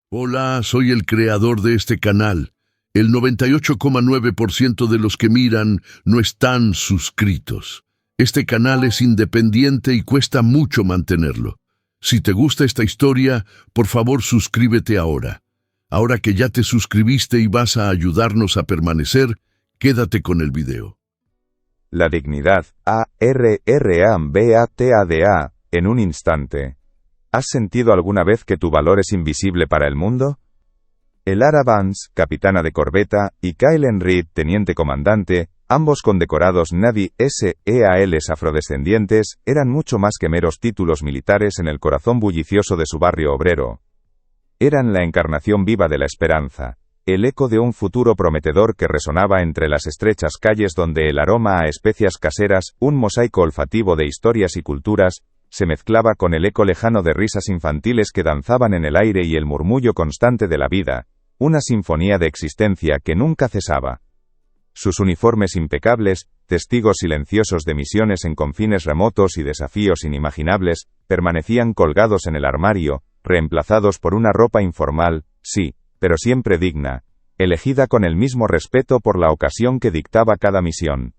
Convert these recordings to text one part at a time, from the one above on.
Hola, soy el creador de este canal. El 98,9% de los que miran no están suscritos. Este canal es independiente y cuesta mucho mantenerlo. Si te gusta esta historia, por favor suscríbete ahora. Ahora que ya te suscribiste y vas a ayudarnos a permanecer, quédate con el video. La dignidad, A-R-R-A-B-A-T-A-D-A, en un instante. ¿Has sentido alguna vez que tu valor es invisible para el mundo? Elara Vance, capitana de corbeta, y Kylen Reed, teniente comandante, ambos condecorados Navy SEALs afrodescendientes, eran mucho más que meros títulos militares en el corazón bullicioso de su barrio obrero. Eran la encarnación viva de la esperanza, el eco de un futuro prometedor que resonaba entre las estrechas calles donde el aroma a especias caseras, un mosaico olfativo de historias y culturas, se mezclaba con el eco lejano de risas infantiles que danzaban en el aire y el murmullo constante de la vida, una sinfonía de existencia que nunca cesaba. Sus uniformes impecables, testigos silenciosos de misiones en confines remotos y desafíos inimaginables, permanecían colgados en el armario, reemplazados por una ropa informal, sí, pero siempre digna, elegida con el mismo respeto por la ocasión que dictaba cada misión.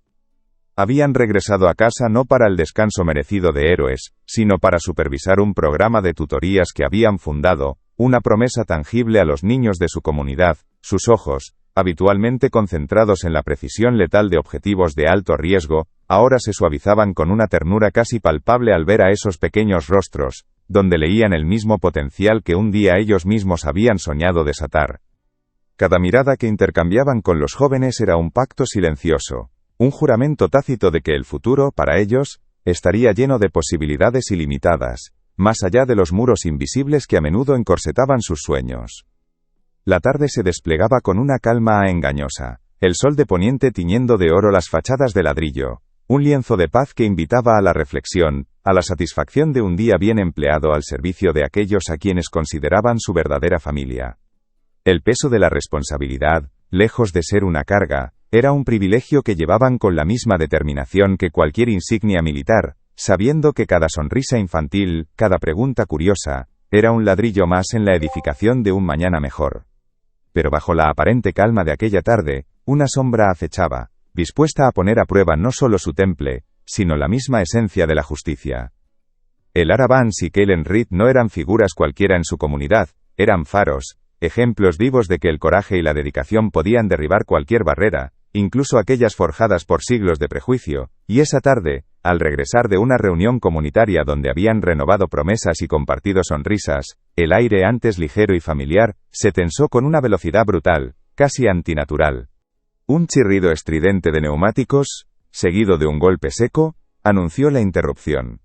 Habían regresado a casa no para el descanso merecido de héroes, sino para supervisar un programa de tutorías que habían fundado, una promesa tangible a los niños de su comunidad. Sus ojos, habitualmente concentrados en la precisión letal de objetivos de alto riesgo, ahora se suavizaban con una ternura casi palpable al ver a esos pequeños rostros, donde leían el mismo potencial que un día ellos mismos habían soñado desatar. Cada mirada que intercambiaban con los jóvenes era un pacto silencioso, un juramento tácito de que el futuro, para ellos, estaría lleno de posibilidades ilimitadas, más allá de los muros invisibles que a menudo encorsetaban sus sueños. La tarde se desplegaba con una calma engañosa, el sol de poniente tiñendo de oro las fachadas de ladrillo, un lienzo de paz que invitaba a la reflexión, a la satisfacción de un día bien empleado al servicio de aquellos a quienes consideraban su verdadera familia. El peso de la responsabilidad, lejos de ser una carga, era un privilegio que llevaban con la misma determinación que cualquier insignia militar, sabiendo que cada sonrisa infantil, cada pregunta curiosa, era un ladrillo más en la edificación de un mañana mejor. Pero bajo la aparente calma de aquella tarde, una sombra acechaba, dispuesta a poner a prueba no solo su temple, sino la misma esencia de la justicia. Elara Vance y Kylen Reed no eran figuras cualquiera en su comunidad, eran faros, ejemplos vivos de que el coraje y la dedicación podían derribar cualquier barrera, incluso aquellas forjadas por siglos de prejuicio, y esa tarde, al regresar de una reunión comunitaria donde habían renovado promesas y compartido sonrisas, el aire antes ligero y familiar, se tensó con una velocidad brutal, casi antinatural. Un chirrido estridente de neumáticos, seguido de un golpe seco, anunció la interrupción.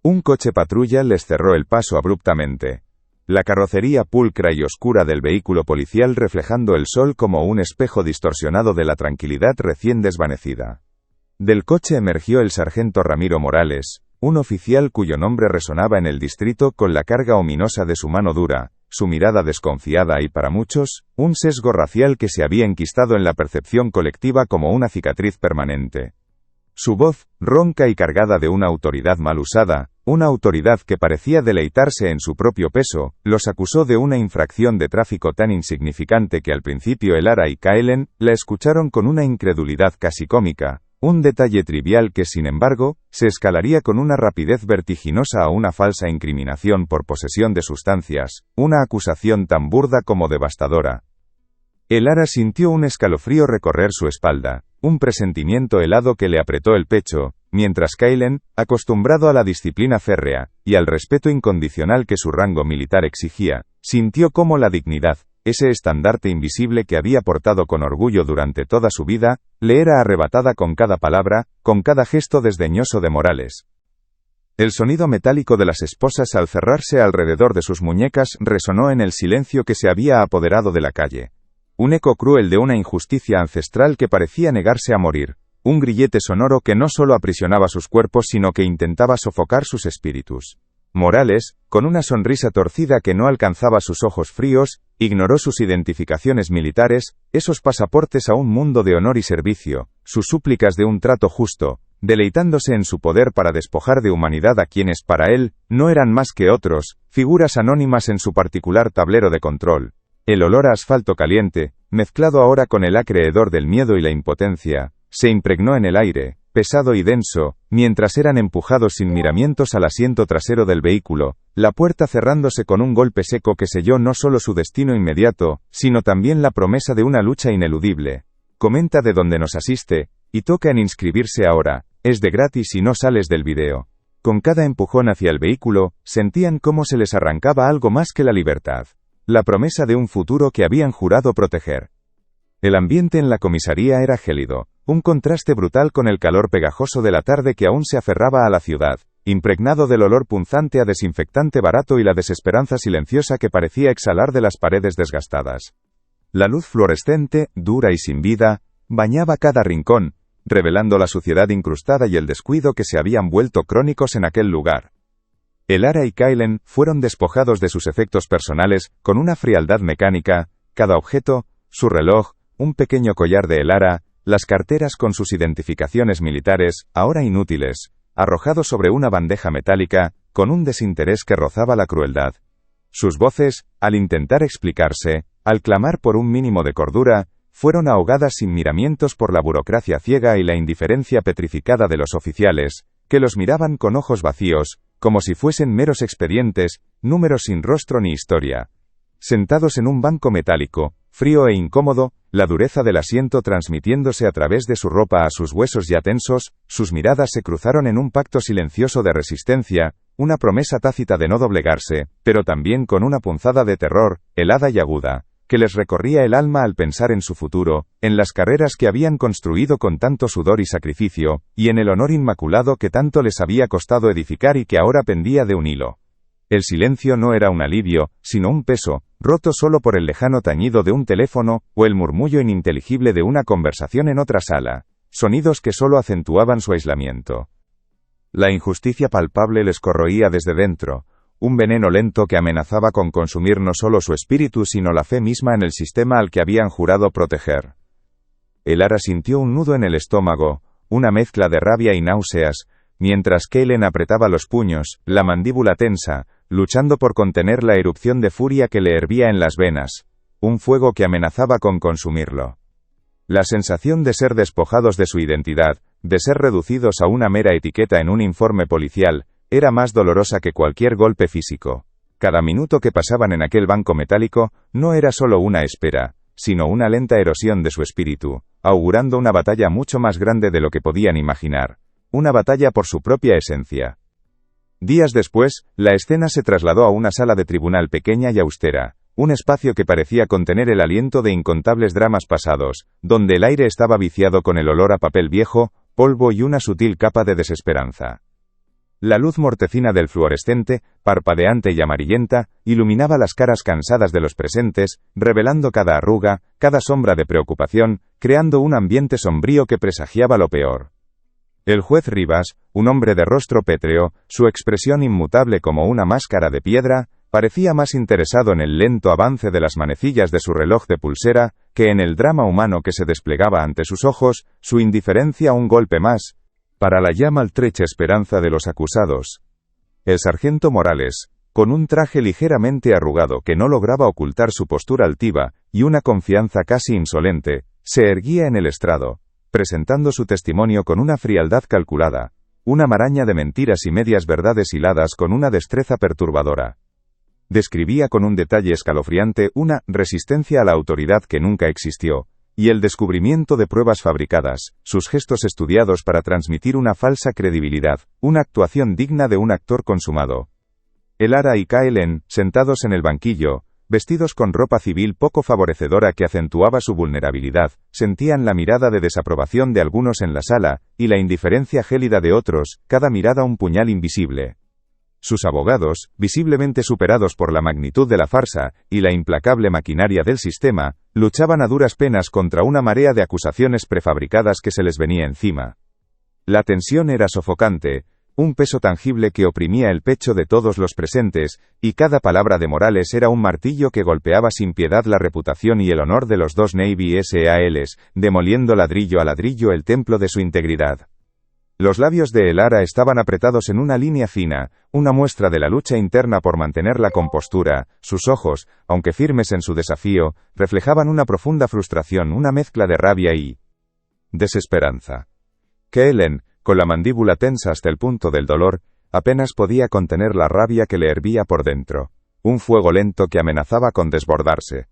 Un coche patrulla les cerró el paso abruptamente. La carrocería pulcra y oscura del vehículo policial reflejando el sol como un espejo distorsionado de la tranquilidad recién desvanecida. Del coche emergió el sargento Ramiro Morales, un oficial cuyo nombre resonaba en el distrito con la carga ominosa de su mano dura, su mirada desconfiada y para muchos, un sesgo racial que se había enquistado en la percepción colectiva como una cicatriz permanente. Su voz, ronca y cargada de una autoridad mal usada, una autoridad que parecía deleitarse en su propio peso, los acusó de una infracción de tráfico tan insignificante que al principio Elara y Kylen la escucharon con una incredulidad casi cómica, un detalle trivial que sin embargo, se escalaría con una rapidez vertiginosa a una falsa incriminación por posesión de sustancias, una acusación tan burda como devastadora. Elara sintió un escalofrío recorrer su espalda, un presentimiento helado que le apretó el pecho, mientras Kylen, acostumbrado a la disciplina férrea, y al respeto incondicional que su rango militar exigía, sintió cómo la dignidad, ese estandarte invisible que había portado con orgullo durante toda su vida, le era arrebatada con cada palabra, con cada gesto desdeñoso de Morales. El sonido metálico de las esposas al cerrarse alrededor de sus muñecas resonó en el silencio que se había apoderado de la calle. Un eco cruel de una injusticia ancestral que parecía negarse a morir, un grillete sonoro que no solo aprisionaba sus cuerpos sino que intentaba sofocar sus espíritus. Morales, con una sonrisa torcida que no alcanzaba sus ojos fríos, ignoró sus identificaciones militares, esos pasaportes a un mundo de honor y servicio, sus súplicas de un trato justo, deleitándose en su poder para despojar de humanidad a quienes para él no eran más que otros, figuras anónimas en su particular tablero de control. El olor a asfalto caliente, mezclado ahora con el acre hedor del miedo y la impotencia, se impregnó en el aire, pesado y denso, mientras eran empujados sin miramientos al asiento trasero del vehículo, la puerta cerrándose con un golpe seco que selló no solo su destino inmediato, sino también la promesa de una lucha ineludible. Comenta de donde nos asiste, y toca en inscribirse ahora, es de gratis y no sales del video. Con cada empujón hacia el vehículo, sentían cómo se les arrancaba algo más que la libertad. La promesa de un futuro que habían jurado proteger. El ambiente en la comisaría era gélido, un contraste brutal con el calor pegajoso de la tarde que aún se aferraba a la ciudad, impregnado del olor punzante a desinfectante barato y la desesperanza silenciosa que parecía exhalar de las paredes desgastadas. La luz fluorescente, dura y sin vida, bañaba cada rincón, revelando la suciedad incrustada y el descuido que se habían vuelto crónicos en aquel lugar. Elara y Kaylen fueron despojados de sus efectos personales con una frialdad mecánica, cada objeto, su reloj, un pequeño collar de Elara, las carteras con sus identificaciones militares, ahora inútiles, arrojados sobre una bandeja metálica, con un desinterés que rozaba la crueldad. Sus voces, al intentar explicarse, al clamar por un mínimo de cordura, fueron ahogadas sin miramientos por la burocracia ciega y la indiferencia petrificada de los oficiales, que los miraban con ojos vacíos, como si fuesen meros expedientes, números sin rostro ni historia. Sentados en un banco metálico, frío e incómodo, la dureza del asiento transmitiéndose a través de su ropa a sus huesos ya tensos, sus miradas se cruzaron en un pacto silencioso de resistencia, una promesa tácita de no doblegarse, pero también con una punzada de terror, helada y aguda, que les recorría el alma al pensar en su futuro, en las carreras que habían construido con tanto sudor y sacrificio, y en el honor inmaculado que tanto les había costado edificar y que ahora pendía de un hilo. El silencio no era un alivio, sino un peso, roto solo por el lejano tañido de un teléfono, o el murmullo ininteligible de una conversación en otra sala, sonidos que solo acentuaban su aislamiento. La injusticia palpable les corroía desde dentro, un veneno lento que amenazaba con consumir no solo su espíritu sino la fe misma en el sistema al que habían jurado proteger. Elara sintió un nudo en el estómago, una mezcla de rabia y náuseas, mientras Kaylen apretaba los puños, la mandíbula tensa, luchando por contener la erupción de furia que le hervía en las venas, un fuego que amenazaba con consumirlo. La sensación de ser despojados de su identidad, de ser reducidos a una mera etiqueta en un informe policial, era más dolorosa que cualquier golpe físico. Cada minuto que pasaban en aquel banco metálico, no era solo una espera, sino una lenta erosión de su espíritu, augurando una batalla mucho más grande de lo que podían imaginar. Una batalla por su propia esencia. Días después, la escena se trasladó a una sala de tribunal pequeña y austera, un espacio que parecía contener el aliento de incontables dramas pasados, donde el aire estaba viciado con el olor a papel viejo, polvo y una sutil capa de desesperanza. La luz mortecina del fluorescente, parpadeante y amarillenta, iluminaba las caras cansadas de los presentes, revelando cada arruga, cada sombra de preocupación, creando un ambiente sombrío que presagiaba lo peor. El juez Rivas, un hombre de rostro pétreo, su expresión inmutable como una máscara de piedra, parecía más interesado en el lento avance de las manecillas de su reloj de pulsera, que en el drama humano que se desplegaba ante sus ojos, su indiferencia un golpe más, para la ya maltrecha esperanza de los acusados. El sargento Morales, con un traje ligeramente arrugado que no lograba ocultar su postura altiva, y una confianza casi insolente, se erguía en el estrado, presentando su testimonio con una frialdad calculada, una maraña de mentiras y medias verdades hiladas con una destreza perturbadora. Describía con un detalle escalofriante una resistencia a la autoridad que nunca existió, y el descubrimiento de pruebas fabricadas, sus gestos estudiados para transmitir una falsa credibilidad, una actuación digna de un actor consumado. Elara y Kaylen, sentados en el banquillo, vestidos con ropa civil poco favorecedora que acentuaba su vulnerabilidad, sentían la mirada de desaprobación de algunos en la sala, y la indiferencia gélida de otros, cada mirada un puñal invisible. Sus abogados, visiblemente superados por la magnitud de la farsa y la implacable maquinaria del sistema, luchaban a duras penas contra una marea de acusaciones prefabricadas que se les venía encima. La tensión era sofocante, un peso tangible que oprimía el pecho de todos los presentes, y cada palabra de Morales era un martillo que golpeaba sin piedad la reputación y el honor de los dos Navy SEALs, demoliendo ladrillo a ladrillo el templo de su integridad. Los labios de Elara estaban apretados en una línea fina, una muestra de la lucha interna por mantener la compostura. Sus ojos, aunque firmes en su desafío, reflejaban una profunda frustración, una mezcla de rabia y desesperanza. Kaelen, con la mandíbula tensa hasta el punto del dolor, apenas podía contener la rabia que le hervía por dentro, un fuego lento que amenazaba con desbordarse.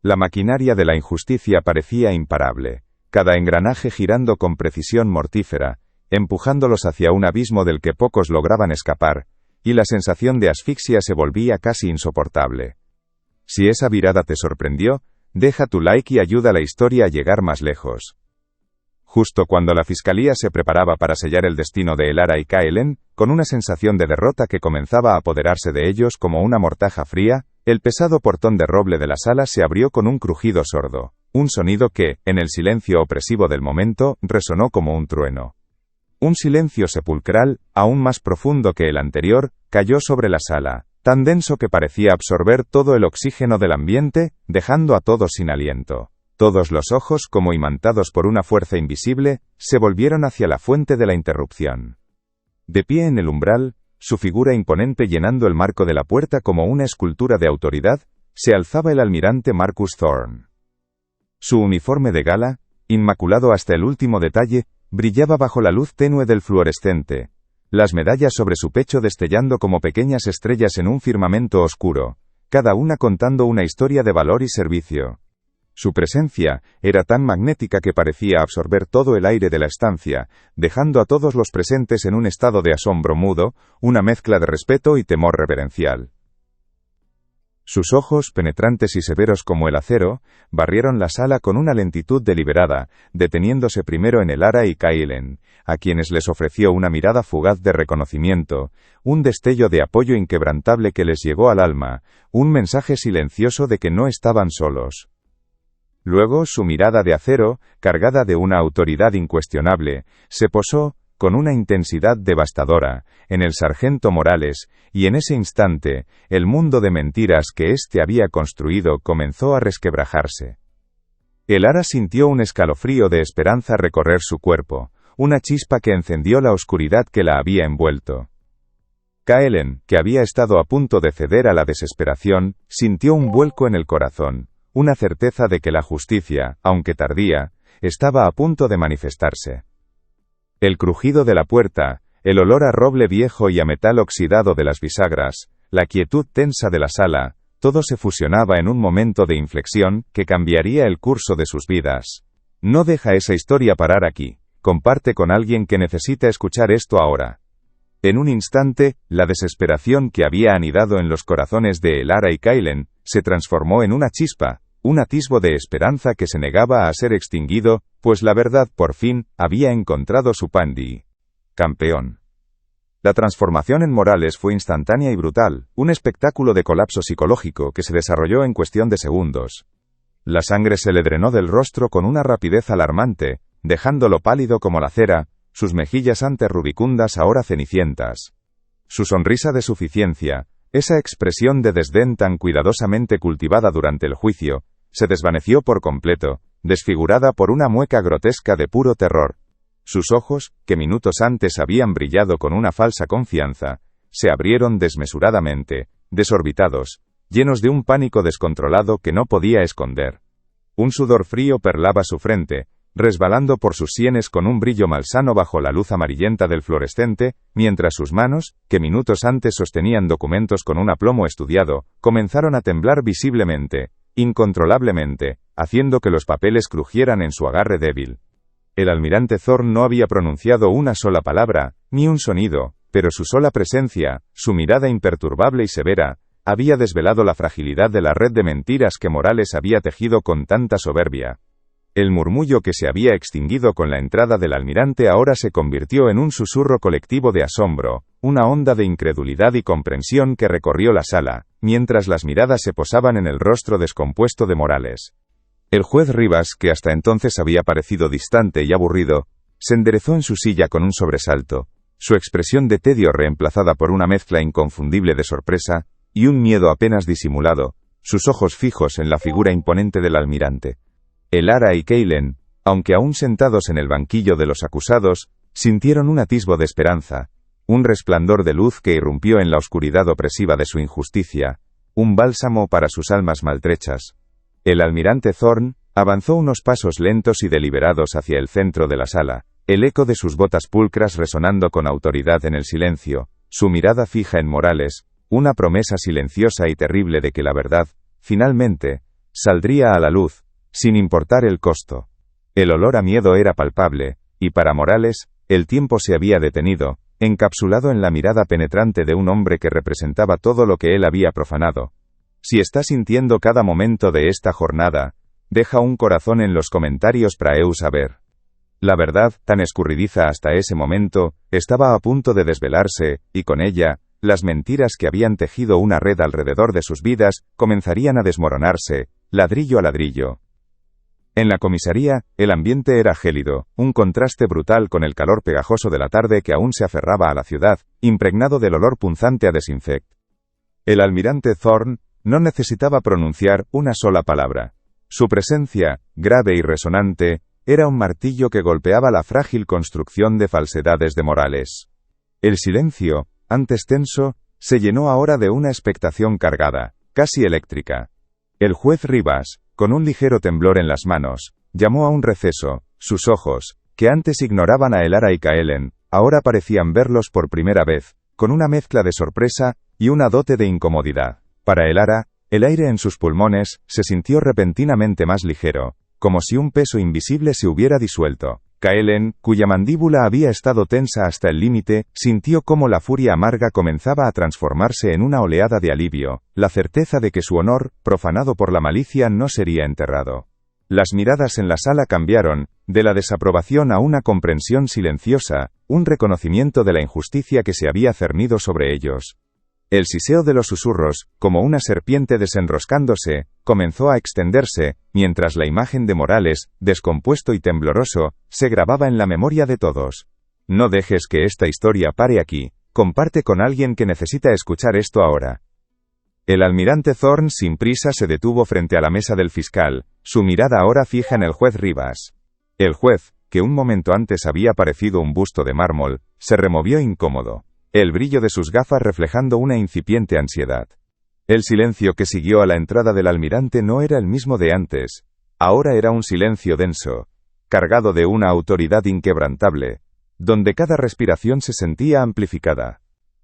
La maquinaria de la injusticia parecía imparable, cada engranaje girando con precisión mortífera, empujándolos hacia un abismo del que pocos lograban escapar, y la sensación de asfixia se volvía casi insoportable. Si esa virada te sorprendió, deja tu like y ayuda a la historia a llegar más lejos. Justo cuando la fiscalía se preparaba para sellar el destino de Elara y Kaelen, con una sensación de derrota que comenzaba a apoderarse de ellos como una mortaja fría, el pesado portón de roble de la sala se abrió con un crujido sordo, un sonido que, en el silencio opresivo del momento, resonó como un trueno. Un silencio sepulcral, aún más profundo que el anterior, cayó sobre la sala, tan denso que parecía absorber todo el oxígeno del ambiente, dejando a todos sin aliento. Todos los ojos, como imantados por una fuerza invisible, se volvieron hacia la fuente de la interrupción. De pie en el umbral, su figura imponente llenando el marco de la puerta como una escultura de autoridad, se alzaba el almirante Marcus Thorne. Su uniforme de gala, inmaculado hasta el último detalle, brillaba bajo la luz tenue del fluorescente, las medallas sobre su pecho destellando como pequeñas estrellas en un firmamento oscuro, cada una contando una historia de valor y servicio. Su presencia era tan magnética que parecía absorber todo el aire de la estancia, dejando a todos los presentes en un estado de asombro mudo, una mezcla de respeto y temor reverencial. Sus ojos, penetrantes y severos como el acero, barrieron la sala con una lentitud deliberada, deteniéndose primero en Elara y Kaelen, a quienes les ofreció una mirada fugaz de reconocimiento, un destello de apoyo inquebrantable que les llegó al alma, un mensaje silencioso de que no estaban solos. Luego su mirada de acero, cargada de una autoridad incuestionable, se posó, con una intensidad devastadora, en el sargento Morales, y en ese instante, el mundo de mentiras que éste había construido comenzó a resquebrajarse. Elara sintió un escalofrío de esperanza recorrer su cuerpo, una chispa que encendió la oscuridad que la había envuelto. Kaelen, que había estado a punto de ceder a la desesperación, sintió un vuelco en el corazón, una certeza de que la justicia, aunque tardía, estaba a punto de manifestarse. El crujido de la puerta, el olor a roble viejo y a metal oxidado de las bisagras, la quietud tensa de la sala, todo se fusionaba en un momento de inflexión que cambiaría el curso de sus vidas. No deja esa historia parar aquí, comparte con alguien que necesita escuchar esto ahora. En un instante, la desesperación que había anidado en los corazones de Elara y Kaelen, se transformó en una chispa, un atisbo de esperanza que se negaba a ser extinguido, pues la verdad por fin había encontrado su Pandi. Campeón. La transformación en Morales fue instantánea y brutal, un espectáculo de colapso psicológico que se desarrolló en cuestión de segundos. La sangre se le drenó del rostro con una rapidez alarmante, dejándolo pálido como la cera, sus mejillas antes rubicundas ahora cenicientas. Su sonrisa de suficiencia, esa expresión de desdén tan cuidadosamente cultivada durante el juicio, se desvaneció por completo, desfigurada por una mueca grotesca de puro terror. Sus ojos, que minutos antes habían brillado con una falsa confianza, se abrieron desmesuradamente, desorbitados, llenos de un pánico descontrolado que no podía esconder. Un sudor frío perlaba su frente, resbalando por sus sienes con un brillo malsano bajo la luz amarillenta del fluorescente, mientras sus manos, que minutos antes sostenían documentos con un aplomo estudiado, comenzaron a temblar visiblemente, incontrolablemente, haciendo que los papeles crujieran en su agarre débil. El almirante Thorne no había pronunciado una sola palabra, ni un sonido, pero su sola presencia, su mirada imperturbable y severa, había desvelado la fragilidad de la red de mentiras que Morales había tejido con tanta soberbia. El murmullo que se había extinguido con la entrada del almirante ahora se convirtió en un susurro colectivo de asombro, una onda de incredulidad y comprensión que recorrió la sala, mientras las miradas se posaban en el rostro descompuesto de Morales. El juez Rivas, que hasta entonces había parecido distante y aburrido, se enderezó en su silla con un sobresalto, su expresión de tedio reemplazada por una mezcla inconfundible de sorpresa, y un miedo apenas disimulado, sus ojos fijos en la figura imponente del almirante. Elara y Kaelen, aunque aún sentados en el banquillo de los acusados, sintieron un atisbo de esperanza, un resplandor de luz que irrumpió en la oscuridad opresiva de su injusticia, un bálsamo para sus almas maltrechas. El almirante Thorne avanzó unos pasos lentos y deliberados hacia el centro de la sala, el eco de sus botas pulcras resonando con autoridad en el silencio, su mirada fija en Morales, una promesa silenciosa y terrible de que la verdad, finalmente, saldría a la luz, sin importar el costo. El olor a miedo era palpable, y para Morales, el tiempo se había detenido, encapsulado en la mirada penetrante de un hombre que representaba todo lo que él había profanado. Si está sintiendo cada momento de esta jornada, deja un corazón en los comentarios para saber. La verdad, tan escurridiza hasta ese momento, estaba a punto de desvelarse, y con ella, las mentiras que habían tejido una red alrededor de sus vidas, comenzarían a desmoronarse, ladrillo a ladrillo. En la comisaría, el ambiente era gélido, un contraste brutal con el calor pegajoso de la tarde que aún se aferraba a la ciudad, impregnado del olor punzante a desinfect. El almirante Thorne no necesitaba pronunciar una sola palabra. Su presencia, grave y resonante, era un martillo que golpeaba la frágil construcción de falsedades de Morales. El silencio, antes tenso, se llenó ahora de una expectación cargada, casi eléctrica. El juez Rivas, con un ligero temblor en las manos, llamó a un receso. Sus ojos, que antes ignoraban a Elara y Kaelen, ahora parecían verlos por primera vez, con una mezcla de sorpresa y una dote de incomodidad. Para Elara, el aire en sus pulmones se sintió repentinamente más ligero, como si un peso invisible se hubiera disuelto. Kaelen, cuya mandíbula había estado tensa hasta el límite, sintió cómo la furia amarga comenzaba a transformarse en una oleada de alivio, la certeza de que su honor, profanado por la malicia, no sería enterrado. Las miradas en la sala cambiaron, de la desaprobación a una comprensión silenciosa, un reconocimiento de la injusticia que se había cernido sobre ellos. El siseo de los susurros, como una serpiente desenroscándose, comenzó a extenderse, mientras la imagen de Morales, descompuesto y tembloroso, se grababa en la memoria de todos. No dejes que esta historia pare aquí, comparte con alguien que necesita escuchar esto ahora. El almirante Thorne sin prisa se detuvo frente a la mesa del fiscal, su mirada ahora fija en el juez Rivas. El juez, que un momento antes había parecido un busto de mármol, se removió incómodo, el brillo de sus gafas reflejando una incipiente ansiedad. El silencio que siguió a la entrada del almirante no era el mismo de antes, ahora era un silencio denso, cargado de una autoridad inquebrantable, donde cada respiración se sentía amplificada.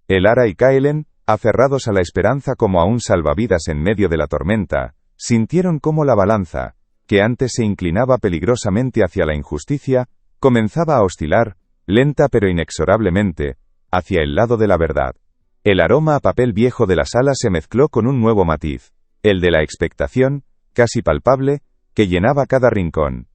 Elara y Kaelen, aferrados a la esperanza como a un salvavidas en medio de la tormenta, sintieron cómo la balanza, que antes se inclinaba peligrosamente hacia la injusticia, comenzaba a oscilar, lenta pero inexorablemente, hacia el lado de la verdad. El aroma a papel viejo de la sala se mezcló con un nuevo matiz, el de la expectación, casi palpable, que llenaba cada rincón.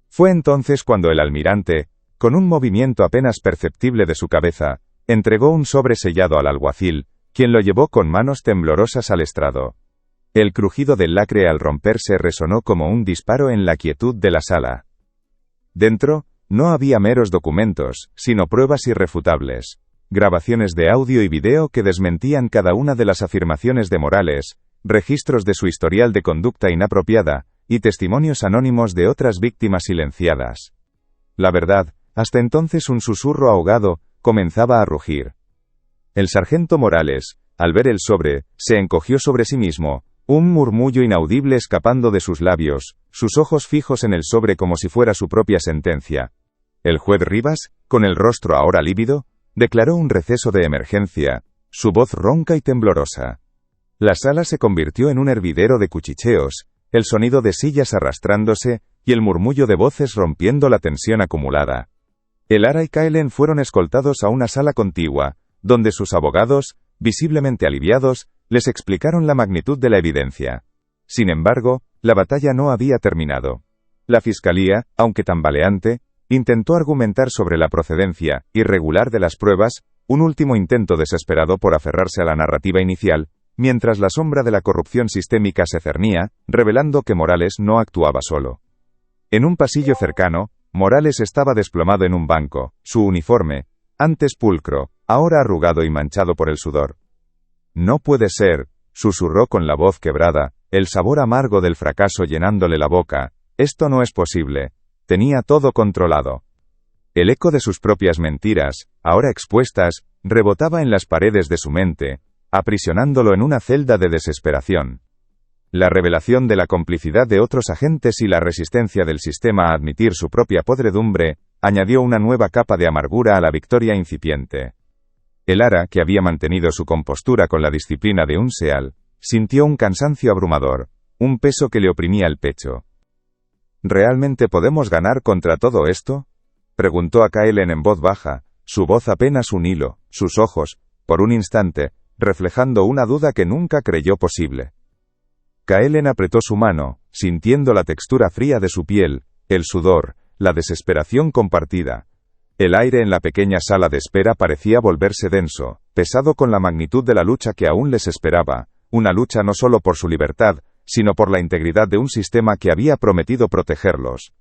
Fue entonces cuando el almirante, con un movimiento apenas perceptible de su cabeza, entregó un sobre sellado al alguacil, quien lo llevó con manos temblorosas al estrado. El crujido del lacre al romperse resonó como un disparo en la quietud de la sala. Dentro, no había meros documentos, sino pruebas irrefutables. Grabaciones de audio y video que desmentían cada una de las afirmaciones de Morales, registros de su historial de conducta inapropiada, y testimonios anónimos de otras víctimas silenciadas. La verdad, hasta entonces un susurro ahogado, comenzaba a rugir. El sargento Morales, al ver el sobre, se encogió sobre sí mismo, un murmullo inaudible escapando de sus labios, sus ojos fijos en el sobre como si fuera su propia sentencia. El juez Rivas, con el rostro ahora lívido, declaró un receso de emergencia, su voz ronca y temblorosa. La sala se convirtió en un hervidero de cuchicheos, el sonido de sillas arrastrándose, y el murmullo de voces rompiendo la tensión acumulada. Elara y Kaelen fueron escoltados a una sala contigua, donde sus abogados, visiblemente aliviados, les explicaron la magnitud de la evidencia. Sin embargo, la batalla no había terminado. La fiscalía, aunque tambaleante, intentó argumentar sobre la procedencia irregular de las pruebas, un último intento desesperado por aferrarse a la narrativa inicial, mientras la sombra de la corrupción sistémica se cernía, revelando que Morales no actuaba solo. En un pasillo cercano, Morales estaba desplomado en un banco, su uniforme, antes pulcro, ahora arrugado y manchado por el sudor. «No puede ser», susurró con la voz quebrada, el sabor amargo del fracaso llenándole la boca, «esto no es posible. Tenía todo controlado». El eco de sus propias mentiras, ahora expuestas, rebotaba en las paredes de su mente, aprisionándolo en una celda de desesperación. La revelación de la complicidad de otros agentes y la resistencia del sistema a admitir su propia podredumbre, añadió una nueva capa de amargura a la victoria incipiente. Elara, que había mantenido su compostura con la disciplina de un seal, sintió un cansancio abrumador, un peso que le oprimía el pecho. ¿Realmente podemos ganar contra todo esto?, preguntó a Kaelen en voz baja, su voz apenas un hilo, sus ojos, por un instante, reflejando una duda que nunca creyó posible. Kaelen apretó su mano, sintiendo la textura fría de su piel, el sudor, la desesperación compartida. El aire en la pequeña sala de espera parecía volverse denso, pesado con la magnitud de la lucha que aún les esperaba, una lucha no solo por su libertad, sino por la integridad de un sistema que había prometido protegerlos.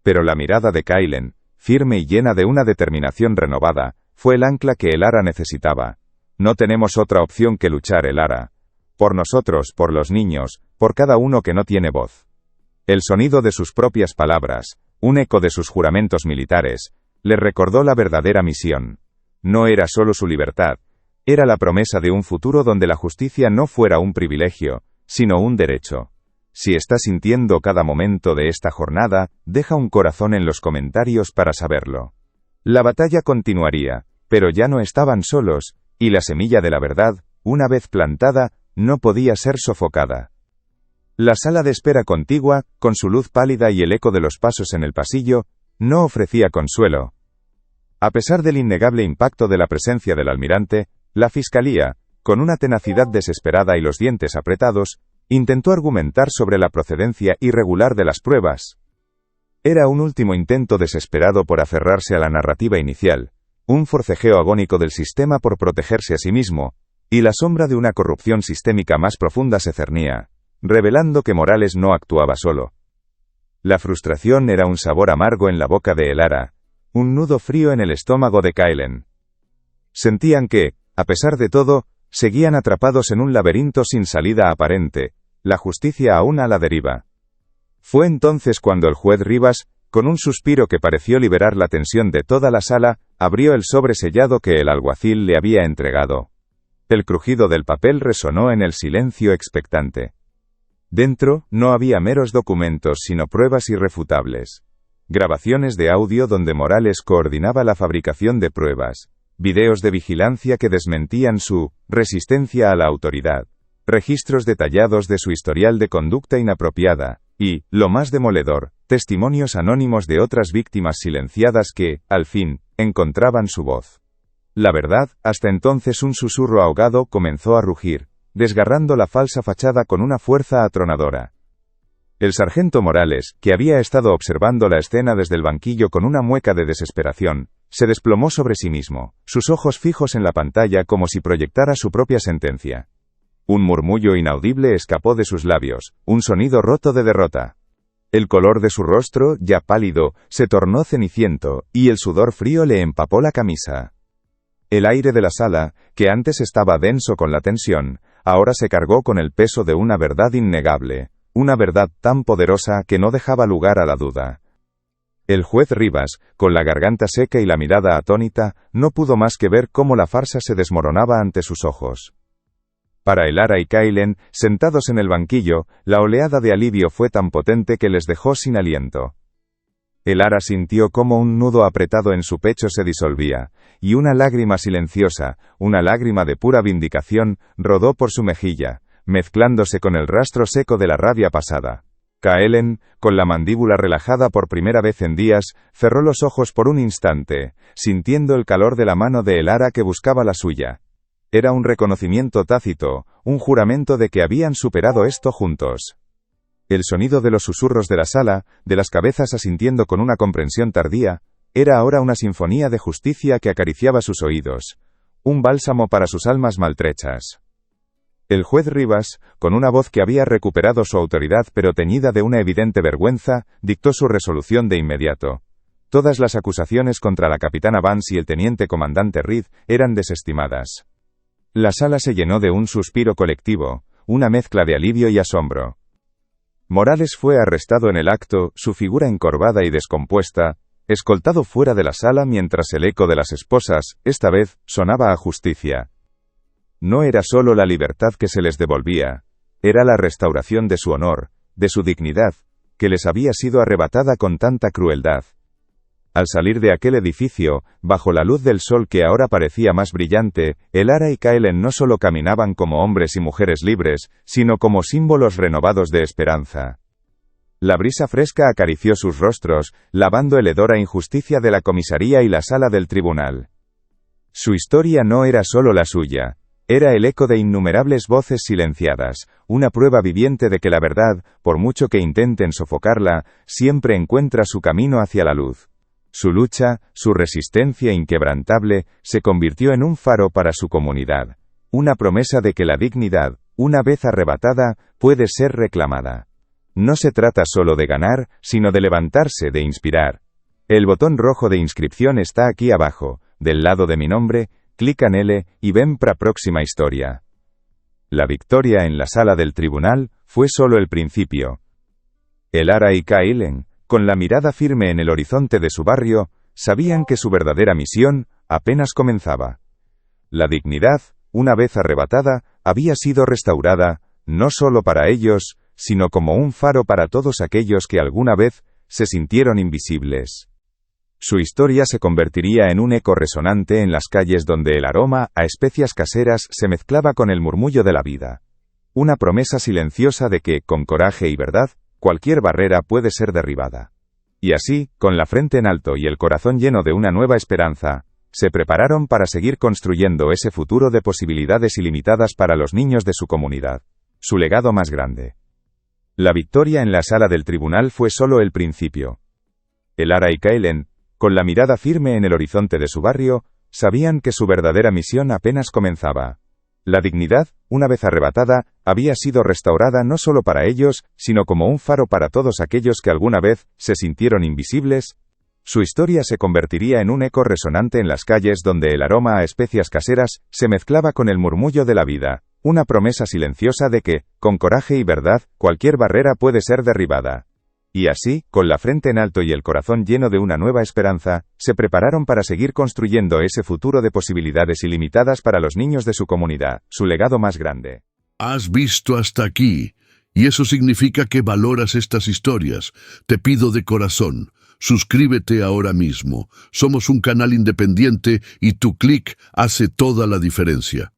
Pero la mirada de Kaelen, firme y llena de una determinación renovada, fue el ancla que Elara necesitaba. No tenemos otra opción que luchar, Elara. Por nosotros, por los niños, por cada uno que no tiene voz. El sonido de sus propias palabras, un eco de sus juramentos militares, le recordó la verdadera misión. No era solo su libertad, era la promesa de un futuro donde la justicia no fuera un privilegio, sino un derecho. Si está sintiendo cada momento de esta jornada, deja un corazón en los comentarios para saberlo. La batalla continuaría, pero ya no estaban solos, y la semilla de la verdad, una vez plantada, no podía ser sofocada. La sala de espera contigua, con su luz pálida y el eco de los pasos en el pasillo, no ofrecía consuelo. A pesar del innegable impacto de la presencia del almirante, la fiscalía, con una tenacidad desesperada y los dientes apretados, intentó argumentar sobre la procedencia irregular de las pruebas. Era un último intento desesperado por aferrarse a la narrativa inicial, un forcejeo agónico del sistema por protegerse a sí mismo, y la sombra de una corrupción sistémica más profunda se cernía, revelando que Morales no actuaba solo. La frustración era un sabor amargo en la boca de Elara, un nudo frío en el estómago de Kaelen. Sentían que, a pesar de todo, seguían atrapados en un laberinto sin salida aparente, la justicia aún a la deriva. Fue entonces cuando el juez Rivas, con un suspiro que pareció liberar la tensión de toda la sala, abrió el sobre sellado que el alguacil le había entregado. El crujido del papel resonó en el silencio expectante. Dentro, no había meros documentos sino pruebas irrefutables. Grabaciones de audio donde Morales coordinaba la fabricación de pruebas. Videos de vigilancia que desmentían su resistencia a la autoridad. Registros detallados de su historial de conducta inapropiada. Y, lo más demoledor, testimonios anónimos de otras víctimas silenciadas que, al fin, encontraban su voz. La verdad, hasta entonces un susurro ahogado, comenzó a rugir, desgarrando la falsa fachada con una fuerza atronadora. El sargento Morales, que había estado observando la escena desde el banquillo con una mueca de desesperación, se desplomó sobre sí mismo, sus ojos fijos en la pantalla como si proyectara su propia sentencia. Un murmullo inaudible escapó de sus labios, un sonido roto de derrota. El color de su rostro, ya pálido, se tornó ceniciento, y el sudor frío le empapó la camisa. El aire de la sala, que antes estaba denso con la tensión, ahora se cargó con el peso de una verdad innegable, una verdad tan poderosa que no dejaba lugar a la duda. El juez Rivas, con la garganta seca y la mirada atónita, no pudo más que ver cómo la farsa se desmoronaba ante sus ojos. Para Elara y Kaelen, sentados en el banquillo, la oleada de alivio fue tan potente que les dejó sin aliento. Elara sintió cómo un nudo apretado en su pecho se disolvía, y una lágrima silenciosa, una lágrima de pura vindicación, rodó por su mejilla, mezclándose con el rastro seco de la rabia pasada. Kaelen, con la mandíbula relajada por primera vez en días, cerró los ojos por un instante, sintiendo el calor de la mano de Elara que buscaba la suya. Era un reconocimiento tácito, un juramento de que habían superado esto juntos. El sonido de los susurros de la sala, de las cabezas asintiendo con una comprensión tardía, era ahora una sinfonía de justicia que acariciaba sus oídos, un bálsamo para sus almas maltrechas. El juez Rivas, con una voz que había recuperado su autoridad pero teñida de una evidente vergüenza, dictó su resolución de inmediato. Todas las acusaciones contra la capitana Vance y el teniente comandante Reed eran desestimadas. La sala se llenó de un suspiro colectivo, una mezcla de alivio y asombro. Morales fue arrestado en el acto, su figura encorvada y descompuesta, escoltado fuera de la sala mientras el eco de las esposas, esta vez, sonaba a justicia. No era solo la libertad que se les devolvía, era la restauración de su honor, de su dignidad, que les había sido arrebatada con tanta crueldad. Al salir de aquel edificio, bajo la luz del sol que ahora parecía más brillante, Elara y Kaelen no solo caminaban como hombres y mujeres libres, sino como símbolos renovados de esperanza. La brisa fresca acarició sus rostros, lavando el hedor a injusticia de la comisaría y la sala del tribunal. Su historia no era solo la suya. Era el eco de innumerables voces silenciadas, una prueba viviente de que la verdad, por mucho que intenten sofocarla, siempre encuentra su camino hacia la luz. Su lucha, su resistencia inquebrantable, se convirtió en un faro para su comunidad. Una promesa de que la dignidad, una vez arrebatada, puede ser reclamada. No se trata solo de ganar, sino de levantarse, de inspirar. El botón rojo de inscripción está aquí abajo, del lado de mi nombre, clica en él y ven para próxima historia. La victoria en la sala del tribunal fue solo el principio. Elara y Kaelen, con la mirada firme en el horizonte de su barrio, sabían que su verdadera misión apenas comenzaba. La dignidad, una vez arrebatada, había sido restaurada, no solo para ellos, sino como un faro para todos aquellos que alguna vez se sintieron invisibles. Su historia se convertiría en un eco resonante en las calles donde el aroma a especias caseras se mezclaba con el murmullo de la vida. Una promesa silenciosa de que, con coraje y verdad, cualquier barrera puede ser derribada. Y así, con la frente en alto y el corazón lleno de una nueva esperanza, se prepararon para seguir construyendo ese futuro de posibilidades ilimitadas para los niños de su comunidad. Su legado más grande. La victoria en la sala del tribunal fue solo el principio. Elara y Kaelen, con la mirada firme en el horizonte de su barrio, sabían que su verdadera misión apenas comenzaba. La dignidad, una vez arrebatada, había sido restaurada no solo para ellos, sino como un faro para todos aquellos que alguna vez se sintieron invisibles. Su historia se convertiría en un eco resonante en las calles donde el aroma a especias caseras se mezclaba con el murmullo de la vida, una promesa silenciosa de que, con coraje y verdad, cualquier barrera puede ser derribada. Y así, con la frente en alto y el corazón lleno de una nueva esperanza, se prepararon para seguir construyendo ese futuro de posibilidades ilimitadas para los niños de su comunidad, su legado más grande. Has visto hasta aquí, y eso significa que valoras estas historias. Te pido de corazón, suscríbete ahora mismo. Somos un canal independiente y tu clic hace toda la diferencia.